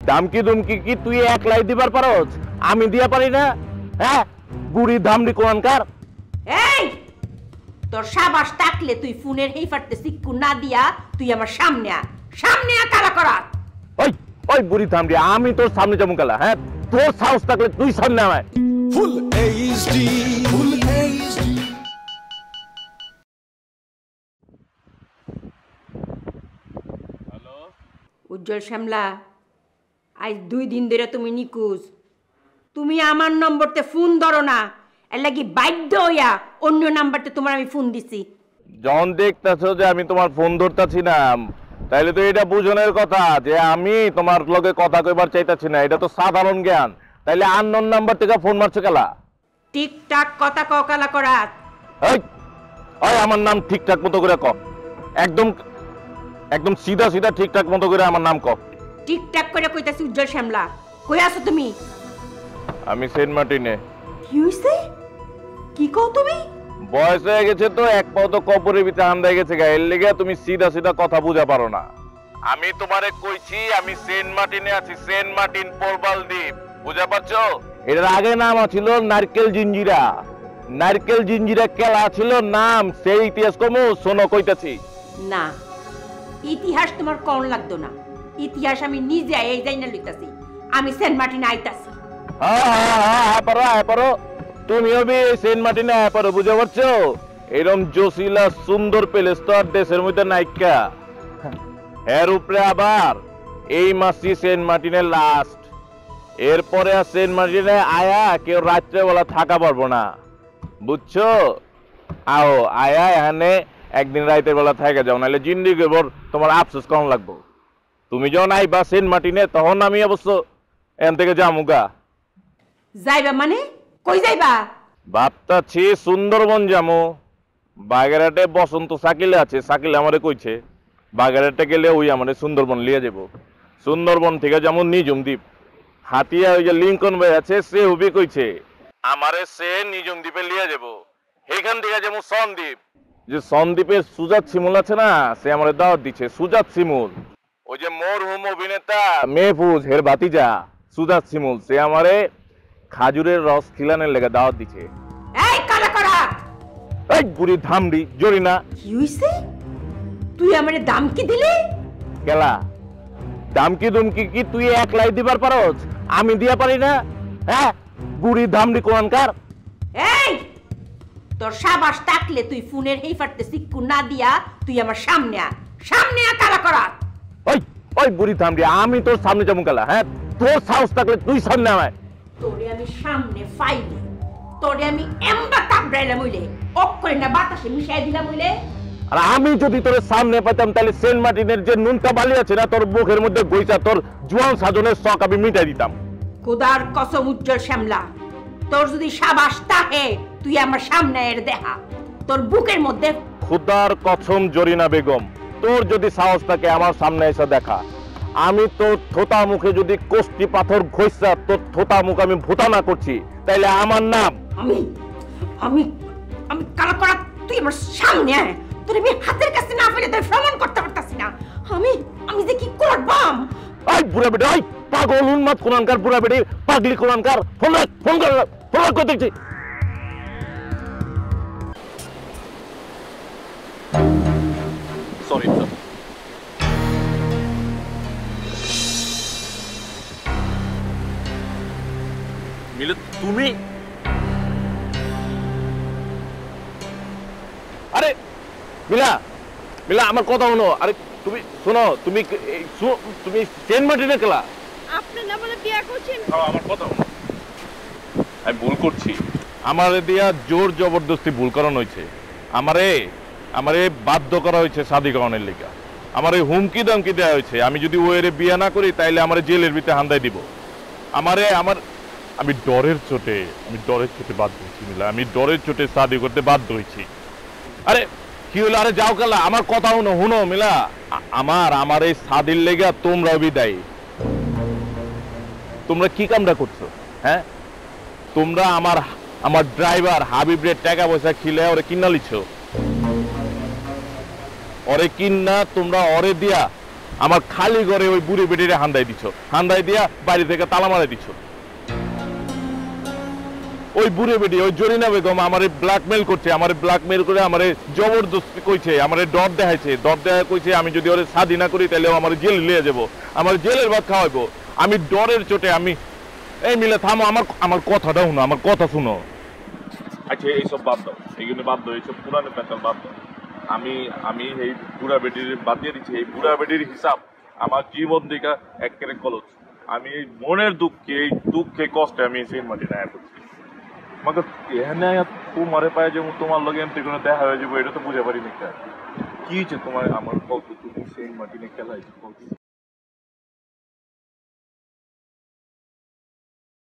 দামকি দুমকি কি তুই একলাই দিবার পারোস? আমি দিয়া পারি না? হ্যাঁ, বুড়ি ধামড়ি কোয়ানকার। এই তোর সাবাস থাকলে তুই ফোনের হেই ফাটতে সিক্কু না দিয়া তুই আমার সামনে কালা করা। ওই ওই বুড়ি ধামড়ি, আমি তোর সামনে যাবো কালা? হ্যাঁ, তোর সাহস থাকলে তুই সামনে আমায়। Full HD, full HD. Hello উজ্জ্বল শ্যামলা, আজ 2 দিন ধরে তুমি নিকুজ। তুমি আমার নম্বরতে ফোন ধরো না, এর লাগি বাধ্য হইয়া অন্য নাম্বারতে তোমার আমি ফোন দিছি। যখন দেখতেছো যে আমি তোমার ফোন ধরতাছি না, তাইলে তো এটা বুঝনের কথা যে আমি তোমার লগে কথা কইবার চাইতাছি না। এটা তো সাধারণ জ্ঞান। তাইলে আননোন নাম্বার থেকে ফোন মারছো কেলা? ঠিকঠাক কথা কালা করা। এই ওই আমার নাম ঠিকঠাক মতো করে ক। একদম একদম সিধা সিধা ঠিকঠাক মতো করে আমার নাম ক। ঠিকঠাক করে কইতাছি উজ্জ্বল শ্যামলা। কই আছো তুমি? আমি সেন্ট মার্টিনে। কি হইছে? কি কও তুমি? বয়স হয়ে গেছে তো, এক পাও তো কবরের ভিতরে আন্দায় গেছে গা, এর লেগে তুমি সিধা সিধা কথা বুঝা পারো না। আমি তোমারে কইছি আমি সেন্ট মার্টিনে আছি, সেন্ট মার্টিন পোরবাল দ্বীপ, বুঝা পারছো? এটার আগে নাম ছিল নারকেল জিঞ্জিরা। নারকেল জিঞ্জিরা কেলা ছিল নাম, সেই ইতিহাস কমু শোনো কইতাছি। না, ইতিহাস তোমার কোন লাগতো না। ইতিহাস আমি নিজে এই জাইনা লইতাছি। আমি সেন্ট মার্টিনে আইতাছি। হ্যাঁ পারো, তুমিও বি সেন্ট মার্টিনে পারো, বুঝা পারছো? এরকম জসিলা সুন্দর প্লেস তো আর দেশের মধ্যে নাইকা। এর উপরে আবার এই মাসি সেন্ট মার্টিনের লাস্ট, এরপরে আর সেন্ট মার্টিনে আয়া কেউ রাত্রেবেলা থাকা পারবো না, বুঝছো? আও আয়া এখানে একদিন রাতের বেলা থাকা যাও, নাহলে জিন্দিগি ভর তোমার আফসোস কম লাগবো। তুমি যখন আইবা সেন্ট মার্টিনে তখন আমি অবশ্য এখান থেকে যামুগা। যাইবা মানে কই যাইবা? ভাবতাছি সুন্দরবন যামু। বাগেরহাটে বসন্ত সাকিলে আছে, সাকিলে আমারে কইছে বাগেরহাটে গেলে ওই আমারে সুন্দরবন লিয়ে যাব। সুন্দরবন থেকে যামু নিজুম দ্বীপ। হাতিয়া ওই যে লিঙ্কন ভাই আছে, সে হুবি কইছে আমারে সে নিজুম দ্বীপে লিয়ে যাব। এখান থেকে যাবো সন্দ্বীপ। যে সন্দ্বীপের সুজাত শিমুল আছে না, সে আমারে দাওয়াত দিচ্ছে। সুজাত শিমুল ওই যে মরহুম অভিনেতা মেহফুজ হের ভাতিজা সুজাত শিমুল, সে আমারে খাজুরের রস খিলানের লেগে দাওয়াত দিচ্ছে। এই কালা করা, এই বুড়ি ধামড়ি জরিনা। কি হইছে? তুই আমারে দামকি দিলি? কেলা দামকি দুমকি কি তুই একলাই দিবার পারোস? আমি দিয়া পারি না? হ্যাঁ, বুড়ি ধামড়ি কোয়ানকার। এই তোর সাবাস থাকলে তুই ফোনের হেই ফাটতে সিক্কু না দিয়া তুই আমার সামনে কালা করা। ওই ওই বুড়ি ধামড়ি, আমি তোর সামনে যাবো কালা? হ্যাঁ, তোর সাহস থাকলে তুই সামনে আমায়। তোরে আমি সামনে ফাইলে, তোরে আমি এমবা কাবড়াইলাম হইলে, অক্ষরে না বাতাসে মিশাই দিলাম হইলে। আর আমি যদি তোর সামনে পেতাম তাহলে সেন্ট মার্টিনের যে নুনটা বালি আছে না, তোর মুখের মধ্যে গইসা তোর জোয়ান সাজনের শখ আমি মিটাই দিতাম। খোদার কসম উজ্জ্বল শ্যামলা, তোর যদি সাবাস থাকে তুই আমার সামনে এর দেখা, তোর বুকের মধ্যে। খোদার কসম জরিনা বেগম, তোর যদি সাহস থাকে আমার সামনে এসে দেখা। আমি তোর থোতা মুখে যদি কোষ্টি পাথর ঘষা তোর থোতা মুখ আমি ভুতা না করছি, তাইলে আমার নাম আমি আমি আমি কালা করা। তুই আমার সামনে আয়, তোর আমি হাতের কাছে না ফেলে তুই ভ্রমণ করতে পারতাছি না। আমি যে কি করবাম? এই বুড়া বেটা, এই পাগল উন্মাদ কোরআনকার বুড়া বেটি, পাগলি কোরআনকার, ফোন কর দেখছি। Sorry sir. মিলে তুমি? আরে মিলা মিলা আমার কথা শোনো। আরে তুমি শোনো, তুমি সেন্ট মার্টিনে কেলা? আপনি না বলে বিয়া করছেন? আমার কথা শোনো, আমি ভুল করছি। আমারে দিয়া জোর জবরদস্তি ভুল করানো হয়েছে। আমারে বাধ্য করা হয়েছে শাদী করানোর লেগে। আমারে হুমকি দামকি দেওয়া হয়েছে, আমি যদি ওরে বিয়া না করি তাইলে আমারে জেলের ভিতরে হান্দাই দিব। আমি ডরের চোটে বাধ্য হয়েছি মিলা, আমি ডরের চোটে শাদী করতে বাধ্য হয়েছি। আরে কি হলো? আরে যাও কালা, আমার কথা শুনো মিলা। আমার এই শাদীর লেগে তোমরাও বিদায়ী। তোমরা কি কামটা করছো? হ্যাঁ, তোমরা আমার ড্রাইভার হাবিবরে টাকা পয়সা খিলে ওরে কিনা লিছো। ওরে কিনা তোমরা ওরে দিয়া আমার খালি ঘরে ওই বুড়ি বেটিরে হান্দাই দিছ, হান্দাই দিয়া বাড়ি থেকে তালা মারা দিছ। ওই বুড়ি বেটি ওই জরিনা বেগম আমারে ব্ল্যাকমেল করছে, আমারে ব্ল্যাকমেল করে আমারে জবরদস্তি কইছে, আমারে ডর দেখাইছে, ডর দেখা কইছে আমি যদি ওরে শাদি না করি তাহলে আমার জেল লিয়ে যাব, আমার জেলের ভাত খাওয়াইবো। আমি ডরের চোটে আমি এই মিলে থামো, আমার কথাটা শুনো, আমার কথা শুনো। আচ্ছা এইসব বাদ দাও, এইগুলো বাদ দাও, এইসব পুরানো প্যাটাল বাদ দাও। আমি এই বুড়া বেটির বাদ দিয়ে দিচ্ছি। এই বুড়া বেটির হিসাব আমার জীবন দিকা একেবারে কলস। আমি এই মনের দুঃখে, এই দুঃখে কষ্টে আমি সেই মাটি না করছি। আমাকে এখানে তোমারে পায় যে তোমার লগে এমনি কোনো দেখা হয়ে যাবো, এটা তো বুঝে পারি না। কি হচ্ছে তোমার আমার কত তুমি সেই মাটি নিয়ে খেলা